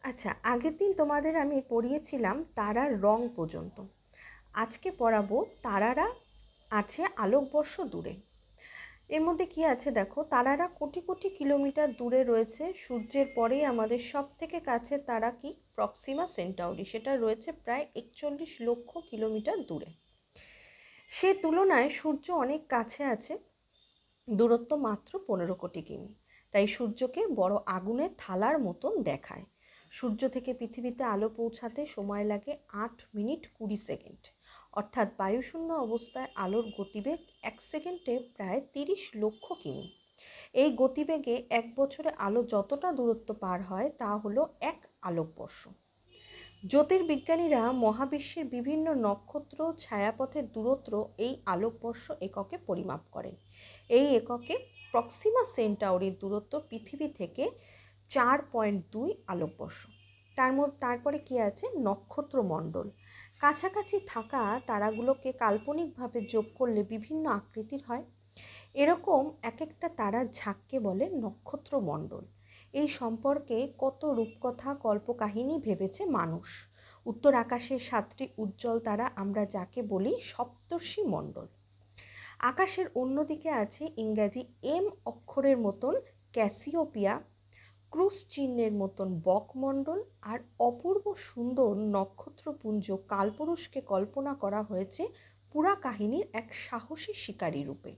আচ্ছা, আগের দিন তোমাদের আমি পড়িয়েছিলাম তারার রং পর্যন্ত। আজকে পড়াবো তারারা আছে আলোকবর্ষ দূরে। এর মধ্যে কি আছে দেখো, তারারা কোটি কোটি কিলোমিটার দূরে রয়েছে সূর্যের পরেই। আমাদের সব থেকে কাছের তারা কি? Proxima Centauri. সেটা রয়েছে প্রায় 41 লক্ষ কিলোমিটার দূরে। সে তুলনায় সূর্য অনেক কাছে আছে, দূরত্ব মাত্র 15 কোটি কিমি। তাই সূর্যকে বড় আগুনের থালার মতন দেখায়। সূর্য থেকে পৃথিবীতে আলো পৌঁছাতে সময় লাগে 8 মিনিট 20 সেকেন্ড। অর্থাৎ বায়ুশূন্য অবস্থায় আলোর গতিবেগ 1 সেকেন্ডে প্রায় 30 লক্ষ কিমি। এই গতিবেগে 1 বছরে আলো যতটা দূরত্ব পার হয় তা হলো 1 আলোকবর্ষ। জ্যোতির্বিজ্ঞানীরা মহাবিশ্বের বিভিন্ন নক্ষত্র ছায়াপথের দূরত্ব এই আলোকবর্ষ এককে পরিমাপ করেন। এই এককে প্রক্সিমা সেন্টাউরির দূরত্ব পৃথিবী থেকে 4.2 আলোকবর্ষ। তারপরে কি আছে? নক্ষত্রমণ্ডল। কাছাকাছি থাকা তারাগুলোকে কাল্পনিকভাবে যোগ করলে বিভিন্ন আকৃতির হয়। এরকম এক একটা তারার ঝাঁককে বলে নক্ষত্রমণ্ডল। এই সম্পর্কে কত রূপকথা কল্পকাহিনী ভেবেছে মানুষ। উত্তর আকাশের 7টি উজ্জ্বল তারা, আমরা যাকে বলি সপ্তর্ষি মণ্ডল। আকাশের অন্যদিকে আছে ইংরাজি এম অক্ষরের মতন ক্যাসিওপিয়া, ক্রুশ চিহ্নের মতন বকমণ্ডল, আর অপূর্ব সুন্দর নক্ষত্রপুঞ্জ কালপুরুষকে কল্পনা করা হয়েছে পুরা কাহিনীর এক সাহসী শিকারী রূপে।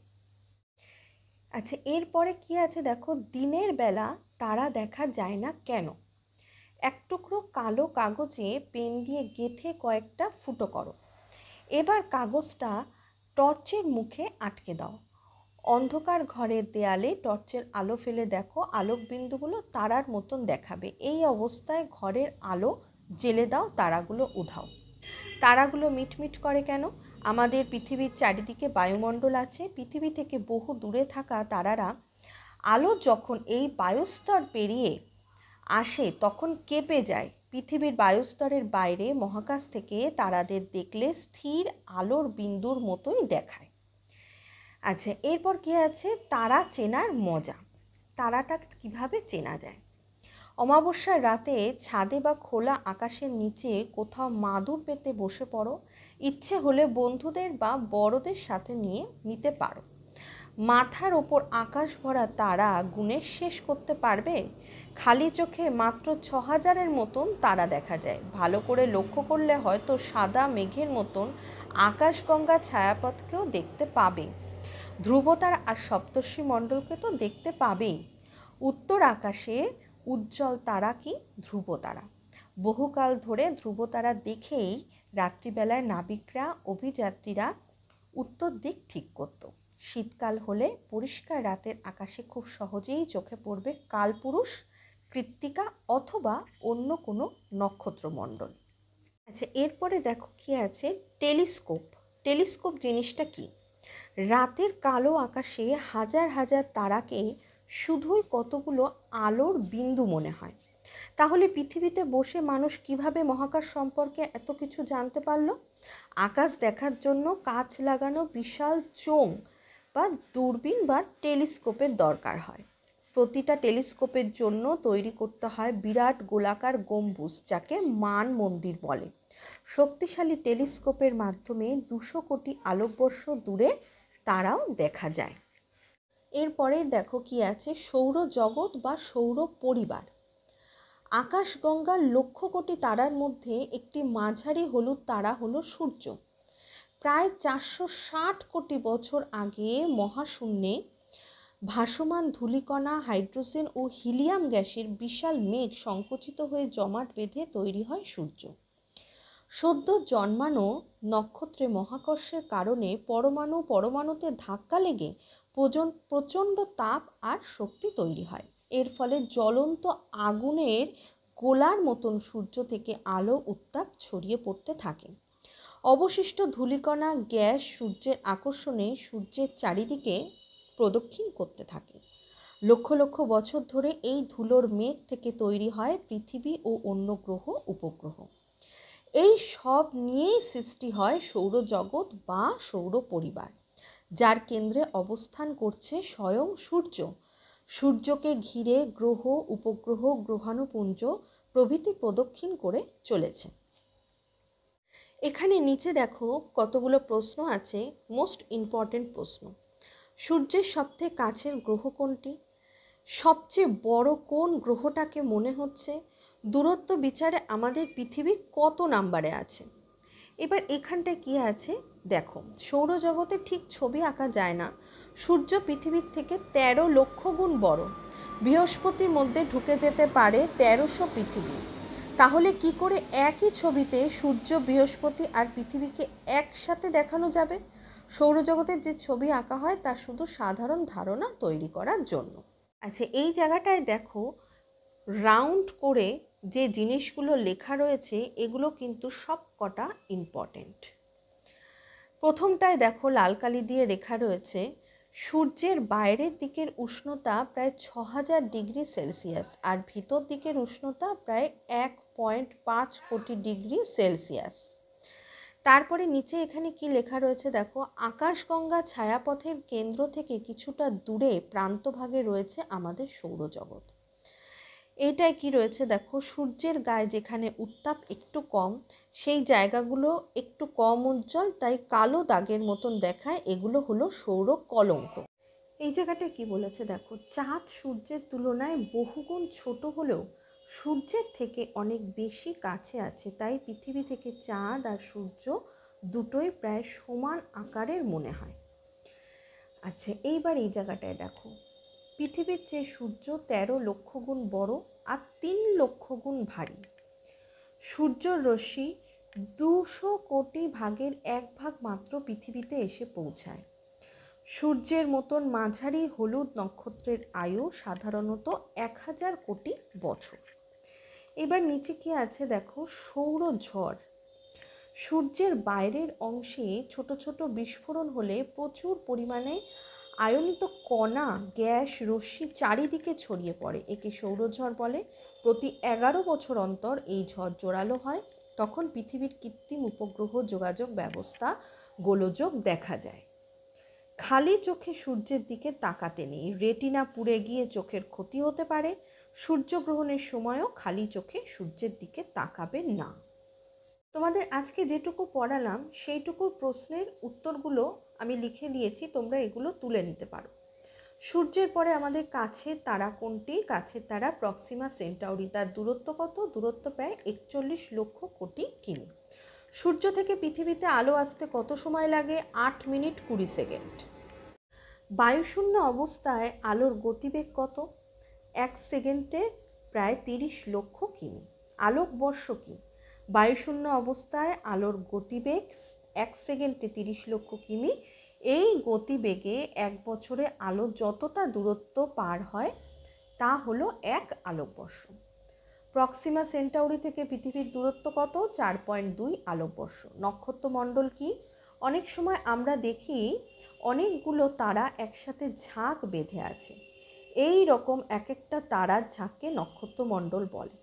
আচ্ছা, এরপরে কি আছে দেখো, দিনের বেলা তারা দেখা যায় না কেন? এক টুকরো কালো কাগজে পেন দিয়ে গেঁথে কয়েকটা ফুটো করো। এবার কাগজটা টর্চের মুখে আটকে দাও। অন্ধকার ঘরের দেয়ালে টর্চের আলো ফেলে দেখো, আলোকবিন্দুগুলো তারার মতন দেখাবে। এই অবস্থায় ঘরের আলো জ্বেলে দাও, তারাগুলো উধাও। তারাগুলো মিটমিট করে কেন? আমাদের পৃথিবীর চারিদিকে বায়ুমণ্ডল আছে। পৃথিবী থেকে বহু দূরে থাকা তারারা আলো যখন এই বায়ুস্তর পেরিয়ে আসে তখন কেঁপে যায়। পৃথিবীর বায়ুস্তরের বাইরে মহাকাশ থেকে তারাদের দেখলে স্থির আলোর বিন্দুর মতোই দেখায়। আচ্ছা, এরপর কি আছে? তারা চেনার মজা। তারাটা কিভাবে চেনা যায়? অমাবস্যার রাতে ছাদে বা খোলা আকাশের নিচে কোথাও মাদুর পেতে বসে পড়ো। ইচ্ছে হলে বন্ধুদের বা বড়দের সাথে নিতে পারো। মাথার ওপর আকাশ ভরা তারা গুণে শেষ করতে পারবে? খালি চোখে মাত্র 6000-এর মতন তারা দেখা যায়। ভালো করে লক্ষ্য করলে হয়তো সাদা মেঘের মতন আকাশগঙ্গা ছায়াপথকেও দেখতে পাবে। ধ্রুবতারা আর সপ্তর্ষি মণ্ডলকে তো দেখতে পাবেই। উত্তর আকাশে উজ্জ্বল তারা কি? ধ্রুবতারা। বহুকাল ধরে ধ্রুবতারা দেখেই রাত্রিবেলায় নাবিকরা, অভিযাত্রীরা উত্তর দিক ঠিক করত। শীতকাল হলে পরিষ্কার রাতের আকাশে খুব সহজেই চোখে পড়বে কালপুরুষ, কৃত্তিকা অথবা অন্য কোনো নক্ষত্রমণ্ডল। আচ্ছা, এরপরে দেখো কি আছে? টেলিস্কোপ। টেলিস্কোপ জিনিসটা কি? রাতের কালো আকাশে হাজার হাজার তারাকে শুধুই কতগুলো আলোর বিন্দু মনে হয়। তাহলে পৃথিবীতে বসে মানুষ কিভাবে মহাকাশ সম্পর্কে এত কিছু জানতে পারলো? আকাশ দেখার জন্য কাঁচ লাগানো বিশাল চোঙ বা দূরবীন বা টেলিস্কোপের দরকার হয়। প্রতিটা টেলিস্কোপের জন্য তৈরি করতে হয় বিরাট গোলাকার গম্বুজ, যাকে মান মন্দির বলে। শক্তিশালী টেলিস্কোপের মাধ্যমে 200 কোটি আলোকবর্ষ দূরে তারাও দেখা যায়। এরপরে দেখো কি আছে? সৌরজগৎ বা সৌর পরিবার। আকাশগঙ্গার লক্ষ কোটি তারার মধ্যে একটি মাঝারি হলুদ তারা হলো সূর্য। প্রায় 460 কোটি বছর আগে মহাশূন্যে ভাসমান ধূলিকণা, হাইড্রোজেন ও হিলিয়াম গ্যাসের বিশাল মেঘ সংকুচিত হয়ে জমাট বেঁধে তৈরি হয় সূর্য। সদ্য জন্মানো নক্ষত্রে মহাকর্ষের কারণে পরমাণুতে ধাক্কা লেগে প্রচণ্ড তাপ আর শক্তি তৈরি হয়। এর ফলে জ্বলন্ত আগুনের গোলার মতন সূর্য থেকে আলো উত্তাপ ছড়িয়ে পড়তে থাকে। অবশিষ্ট ধূলিকণা গ্যাস সূর্যের আকর্ষণে সূর্যের চারিদিকে প্রদক্ষিণ করতে থাকে। লক্ষ লক্ষ বছর ধরে এই ধুলোর মেঘ থেকে তৈরি হয় পৃথিবী ও অন্য গ্রহ উপগ্রহ। এই সব নিয়েই সৃষ্টি হয় সৌরজগৎ বা সৌর পরিবার, যার কেন্দ্রে অবস্থান করছে স্বয়ং সূর্য। সূর্যকে ঘিরে গ্রহ, উপগ্রহ, গ্রহাণুপুঞ্জ, প্রভৃতি প্রদক্ষিণ করে চলেছে। এখানে নিচে দেখো কতগুলো প্রশ্ন আছে, মোস্ট ইম্পর্টেন্ট প্রশ্ন। সূর্যের সবথেকে কাছের গ্রহ কোনটি? সবচেয়ে বড় কোন গ্রহটাকে মনে হচ্ছে? দূরত্ব বিচারে আমাদের পৃথিবী কত নাম্বারে আছে? এবার এখানটায় কি আছে দেখো, সৌরজগতে ঠিক ছবি আঁকা যায় না। সূর্য পৃথিবীর থেকে 13 লক্ষ গুণ বড়। বৃহস্পতির মধ্যে ঢুকে যেতে পারে 1300 পৃথিবী। তাহলে কি করে একই ছবিতে সূর্য, বৃহস্পতি আর পৃথিবীকে একসাথে দেখানো যাবে? সৌরজগতের যে ছবি আঁকা হয় তা শুধু সাধারণ ধারণা তৈরি করার জন্য। আচ্ছা, এই জায়গাটায় দেখো রাউন্ড করে যে জিনিসগুলো লেখা রয়েছে এগুলো কিন্তু সব কটা ইম্পর্টেন্ট। প্রথমটায় দেখো লাল কালি দিয়ে লেখা রয়েছে সূর্যের বাইরের দিকের উষ্ণতা প্রায় 6000 ডিগ্রি সেলসিয়াস আর ভিতর দিকের উষ্ণতা প্রায় 1.5 কোটি ডিগ্রি সেলসিয়াস। তারপরে নিচে এখানে কি লেখা রয়েছে দেখো, আকাশগঙ্গা ছায়াপথের কেন্দ্র থেকে কিছুটা দূরে প্রান্তভাগে রয়েছে আমাদের সৌরজগৎ। এইটায় কি রয়েছে দেখো, সূর্যের গায়ে যেখানে উত্তাপ একটু কম সেই জায়গাগুলো একটু কম উজ্জ্বল, তাই কালো দাগের মতন দেখায়, এগুলো হলো সৌর কলঙ্ক। এই জায়গাটায় কি বলেছে দেখো, চাঁদ সূর্যের তুলনায় বহুগুণ ছোট হলেও সূর্যের থেকে অনেক বেশি কাছে আছে, তাই পৃথিবী থেকে চাঁদ আর সূর্য দুটোই প্রায় সমান আকারের মনে হয়। আচ্ছা, এইবার এই জায়গাটায় দেখো, পৃথিবীর চেয়ে সূর্য 13 লক্ষ গুণ বড় আর 3 লক্ষ গুণ ভারী। সূর্যর রশ্মি 200 কোটি ভাগের 1 ভাগ মাত্র পৃথিবীতে এসে পৌঁছায়। সূর্যের মতন মাঝারি হলুদ নক্ষত্রের আয়ু সাধারণত 1000 কোটি বছর। এবার নিচে কি আছে দেখো, সৌরঝড়। সূর্যের বাইরের অংশে ছোট ছোট বিস্ফোরণ হলে প্রচুর পরিমাণে আয়নিত কণা, গ্যাস, রশ্মি চারিদিকে ছড়িয়ে পড়ে, একে সৌরঝড় বলে। প্রতি 11 বছর অন্তর এই ঝড় জোরালো হয়, তখন পৃথিবীর কৃত্রিম উপগ্রহ যোগাযোগ ব্যবস্থা গোলযোগ দেখা যায়। খালি চোখে সূর্যের দিকে তাকাতে নেই, রেটিনা পুড়ে গিয়ে চোখের ক্ষতি হতে পারে। সূর্যগ্রহণের সময়ও খালি চোখে সূর্যের দিকে তাকাবেন না। তোমাদের আজকে যেটুকু পড়ালাম সেইটুকুর প্রশ্নের উত্তরগুলো আমি লিখে দিয়েছি, তোমরা এগুলো তুলে নিতে পারো। সূর্যের পরে আমাদের কাছের তারা কোনটি? কাছের তারা প্রক্সিমা সেন্টাউরি। তার দূরত্ব কত? দূরত্ব প্রায় 41 লক্ষ কোটি কিমি। সূর্য থেকে পৃথিবীতে আলো আসতে কত সময় লাগে? 8 মিনিট 20 সেকেন্ড। বায়ুশূন্য অবস্থায় আলোর গতিবেগ কত? 1 সেকেন্ডে প্রায় 30 লক্ষ কিমি। আলোকবর্ষ কি? বায়ুশূন্য অবস্থায় আলোর গতিবেগ 1 সেকেন্ডে 30 লক্ষ কিমি। এই গতিবেগে 1 বছরে আলো যতটা দূরত্ব পার হয় তা হলো 1 আলোকবর্ষ। প্রক্সিমা সেন্টাউরি থেকে পৃথিবীর দূরত্ব কত? 4.2 আলোকবর্ষ। নক্ষত্রমণ্ডল কি? অনেক সময় আমরা দেখি অনেকগুলো তারা একসাথে ঝাঁক বেঁধে আছে, এই রকম এক একটা তারার ঝাঁককে নক্ষত্রমণ্ডল বলে।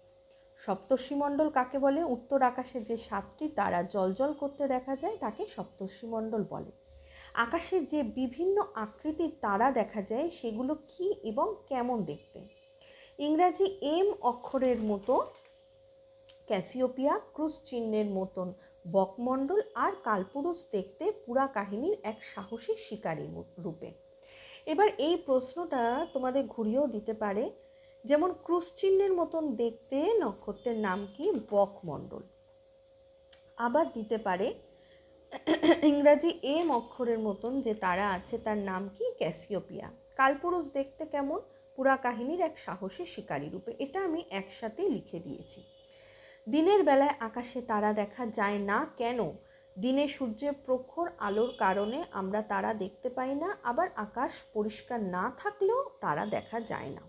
সপ্তর্ষিমণ্ডল কাকে বলে? উত্তর আকাশে যে 7টি তারা জ্বলজ্বল করতে দেখা যায় তাকে সপ্তর্ষিমণ্ডল বলে। আকাশে যে বিভিন্ন আকৃতির তারা দেখা যায় সেগুলো কি এবং কেমন দেখতে? ইংরাজি এম অক্ষরের মতো ক্যাসিওপিয়া, ক্রুশ চিহ্নের মতন বকমণ্ডল আর কালপুরুষ দেখতে পুরা কাহিনীর এক সাহসী শিকারী রূপে। এবার এই প্রশ্নটা তোমাদের ঘুরিয়েও দিতে পারে, যেমন ক্রুশ চিহ্নের মতন দেখতে নক্ষত্রের নাম কি? বকমণ্ডল। আবার দিতে পারে ইংরাজি এম অক্ষরের মতন যে তারা আছে তার নাম কি? ক্যাসিওপিয়া। কালপুরুষ দেখতে কেমন? পুরা কাহিনীর এক সাহসী শিকারী রূপে। এটা আমি একসাথেই লিখে দিয়েছি। দিনের বেলায় আকাশে তারা দেখা যায় না কেন? দিনে সূর্যের প্রখর আলোর কারণে আমরা তারা দেখতে পাই না, আবার আকাশ পরিষ্কার না থাকলেও তারা দেখা যায় না।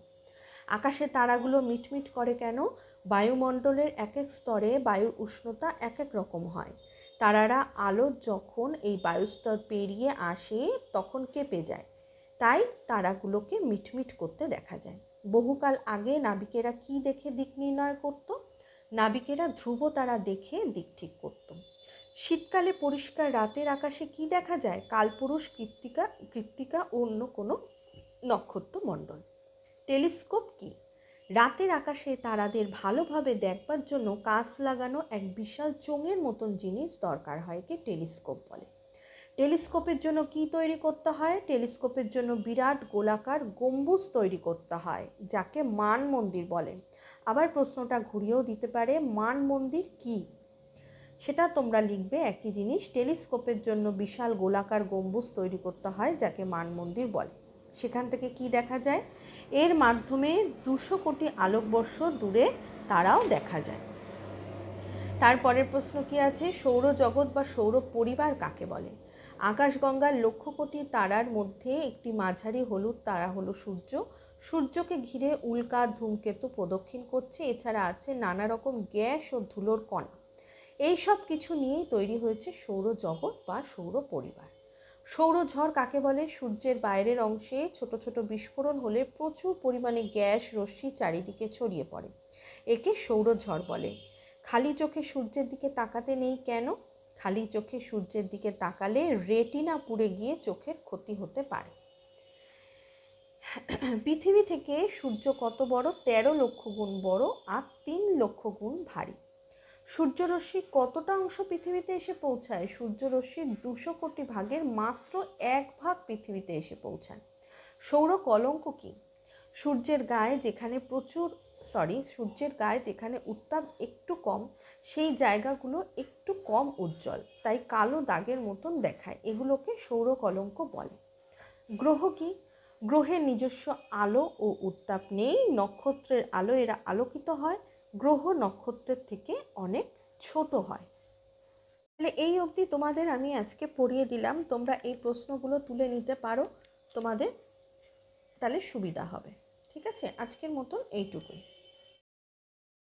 আকাশে তারাগুলো মিটমিট করে কেন? বায়ুমণ্ডলের এক এক স্তরে বায়ুর উষ্ণতা এক এক রকম হয়। তারারা আলো যখন এই বায়ুস্তর পেরিয়ে আসে তখন কেঁপে যায়, তাই তারাগুলোকে মিটমিট করতে দেখা যায়। বহুকাল আগে নাবিকেরা কি দেখে দিক নির্ণয় করত? নাবিকেরা ধ্রুব তারা দেখে দিক ঠিক করত। শীতকালে পরিষ্কার রাতের আকাশে কি দেখা যায়? কালপুরুষ, কৃত্তিকা, অন্য কোনো নক্ষত্রমণ্ডল। টেলিস্কোপ কি? রাতের আকাশে তারাদের ভালোভাবে দেখবার জন্য কাঁচ লাগানো এক বিশাল চোঙের মতন জিনিস দরকার হয়, কি টেলিস্কোপ বলে। টেলিস্কোপের জন্য কি তৈরি করতে হয়? টেলিস্কোপের জন্য বিরাট গোলাকার গম্বুজ তৈরি করতে হয়, যাকে মান মন্দির বলে। আবার প্রশ্নটা ঘুরিয়েও দিতে পারে, মান মন্দির কি? সেটা তোমরা লিখবে একই জিনিস, টেলিস্কোপের জন্য বিশাল গোলাকার গম্বুজ তৈরি করতে হয়, যাকে মান মন্দির বলে। সেখান থেকে কি দেখা যায়? এর মাধ্যমে 200 কোটি আলোকবর্ষ দূরে তারাও দেখা যায়। তারপরের প্রশ্ন কি আছে? সৌরজগৎ বা সৌর পরিবার কাকে বলে? আকাশগঙ্গার লক্ষ কোটি তারার মধ্যে একটি মাঝারি হলুদ তারা হলো সূর্য। সূর্যকে ঘিরে উল্কা ধূমকেতু প্রদক্ষিণ করছে। এছাড়া আছে নানা রকম গ্যাস ও ধুলোর কণা। এই সব কিছু নিয়েই তৈরি হয়েছে সৌরজগৎ বা সৌর পরিবার। সৌরঝড় কাকে বলে? সূর্যের বাইরের অংশে ছোট ছোট বিস্ফোরণ হলে প্রচুর পরিমাণে গ্যাস রশ্মি চারিদিকে ছড়িয়ে পড়ে, একে সৌরঝড় বলে। খালি চোখে সূর্যের দিকে তাকাতে নেই কেন? খালি চোখে সূর্যের দিকে তাকালে রেটিনা পুড়ে গিয়ে চোখের ক্ষতি হতে পারে। পৃথিবী থেকে সূর্য কত বড়? 13 লক্ষ গুণ বড় আর 3 লক্ষ গুণ ভারী। সূর্যরশ্মির কতটা অংশ পৃথিবীতে এসে পৌঁছায়? সূর্যরশ্মির 200 কোটি ভাগের মাত্র 1 ভাগ পৃথিবীতে এসে পৌঁছায়। সৌর কলঙ্ক কি? সূর্যের গায়ে যেখানে উত্তাপ একটু কম, সেই জায়গাগুলো একটু কম উজ্জ্বল, তাই কালো দাগের মতন দেখায়, এগুলোকে সৌর কলঙ্ক বলে। গ্রহ কি? গ্রহের নিজস্ব আলো ও উত্তাপ নেই, নক্ষত্রের আলো এরা আলোকিত হয়। গ্রহ নক্ষত্রের থেকে অনেক ছোট হয়। তাহলে এই অবধি তোমাদের আমি আজকে পড়িয়ে দিলাম, তোমরা এই প্রশ্নগুলো তুলে নিতে পারো, তোমাদের তাহলে সুবিধা হবে। ঠিক আছে, আজকের মতন এইটুকুই।